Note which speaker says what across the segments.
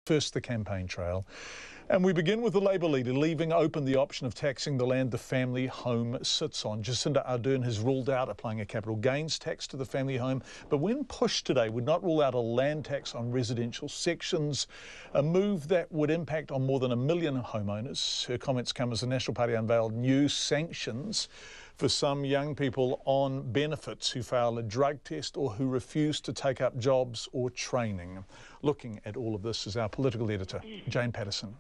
Speaker 1: First, the campaign trail. And we begin with the Labour leader leaving open the option of taxing the land the family home sits on. Jacinda Ardern has ruled out applying a capital gains tax to the family home, but when pushed today, would not rule out a land tax on residential sections, a move that would impact on more than 1 million homeowners. Her comments come as the National Party unveiled new sanctions for some young people on benefits who fail a drug test or who refuse to take up jobs or training. Looking at all of this is our political editor, Jane Patterson.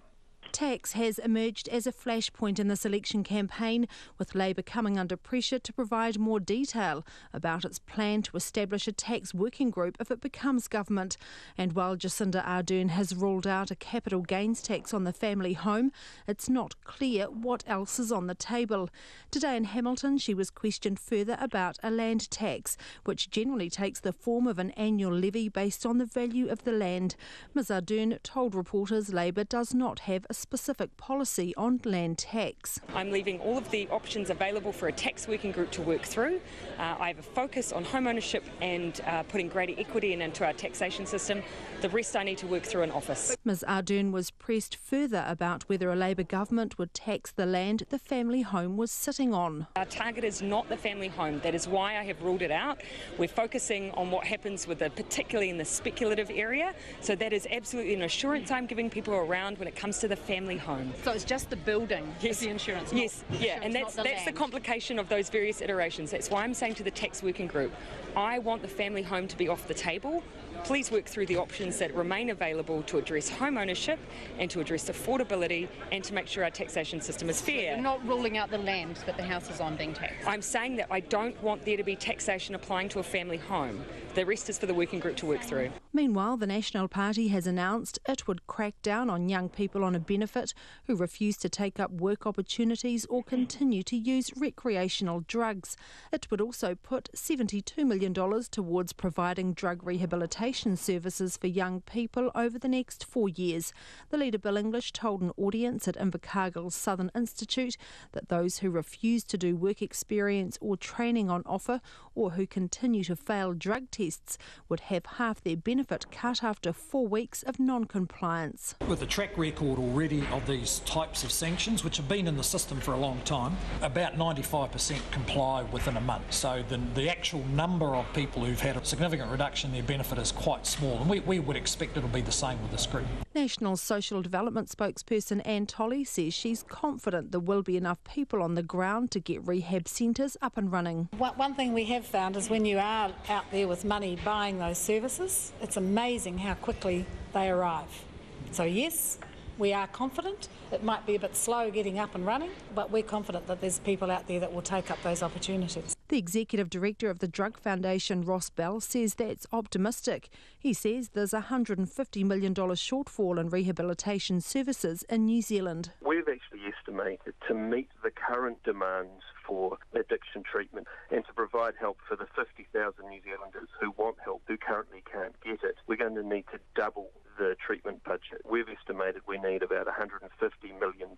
Speaker 2: Tax has emerged as a flashpoint in this election campaign, with Labour coming under pressure to provide more detail about its plan to establish a tax working group if it becomes government. And while Jacinda Ardern has ruled out a capital gains tax on the family home, it's not clear what else is on the table. Today in Hamilton, she was questioned further about a land tax, which generally takes the form of an annual levy based on the value of the land. Ms Ardern told reporters Labour does not have a specific policy on land tax.
Speaker 3: I'm leaving all of the options available for a tax working group to work through. I have a focus on home ownership and putting greater equity into our taxation system. The rest I need to work through in office.
Speaker 2: Ms Ardern was pressed further about whether a Labour government would tax the land the family home was sitting on.
Speaker 3: Our target is not the family home. That is why I have ruled it out. We're focusing on what happens with it, particularly in the speculative area. So that is absolutely an assurance I'm giving people around when it comes to the family home.
Speaker 4: So it's just the building,
Speaker 3: yes,
Speaker 4: the insurance?
Speaker 3: Yes, yeah, and that's the complication of those various iterations. That's why I'm saying to the tax working group, I want the family home to be off the table. Please work through the options that remain available to address home ownership and to address affordability and to make sure our taxation system is fair.
Speaker 4: You're not ruling out the land that the house is on being taxed?
Speaker 3: I'm saying that I don't want there to be taxation applying to a family home. The rest is for the working group to work through.
Speaker 2: Meanwhile, the National Party has announced it would crack down on young people on a benefit who refuse to take up work opportunities or continue to use recreational drugs. It would also put $72 million towards providing drug rehabilitation services for young people over the next 4 years. The leader, Bill English, told an audience at Invercargill's Southern Institute that those who refuse to do work experience or training on offer or who continue to fail drug tests would have half their benefit cut after 4 weeks of non-compliance.
Speaker 5: With a track record already of these types of sanctions, which have been in the system for a long time, about 95% comply within a month. So the actual number of people who've had a significant reduction in their benefit is quite small, and we would expect it'll be the same with this group.
Speaker 2: National Social Development spokesperson Anne Tolley says she's confident there will be enough people on the ground to get rehab centres up and running.
Speaker 6: One thing we have found is when you are out there with money buying those services, it's amazing how quickly they arrive. So yes, we are confident. It might be a bit slow getting up and running, but we're confident that there's people out there that will take up those opportunities.
Speaker 2: The Executive Director of the Drug Foundation, Ross Bell, says that's optimistic. He says there's a $150 million shortfall in rehabilitation services in New Zealand.
Speaker 7: We've actually estimated to meet the current demands for addiction treatment and to provide help for the 50,000 New Zealanders who want help, who currently can't get it, we're going to need to double the treatment budget. We've estimated we need about $150 million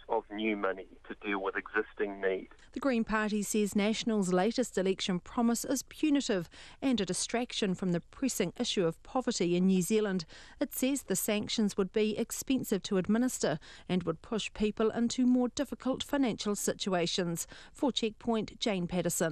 Speaker 7: of new money to deal with existing needs.
Speaker 2: The Green Party says National's latest election promise is punitive and a distraction from the pressing issue of poverty in New Zealand. It says the sanctions would be expensive to administer and would push people into more difficult financial situations. For Checkpoint, Jane Patterson.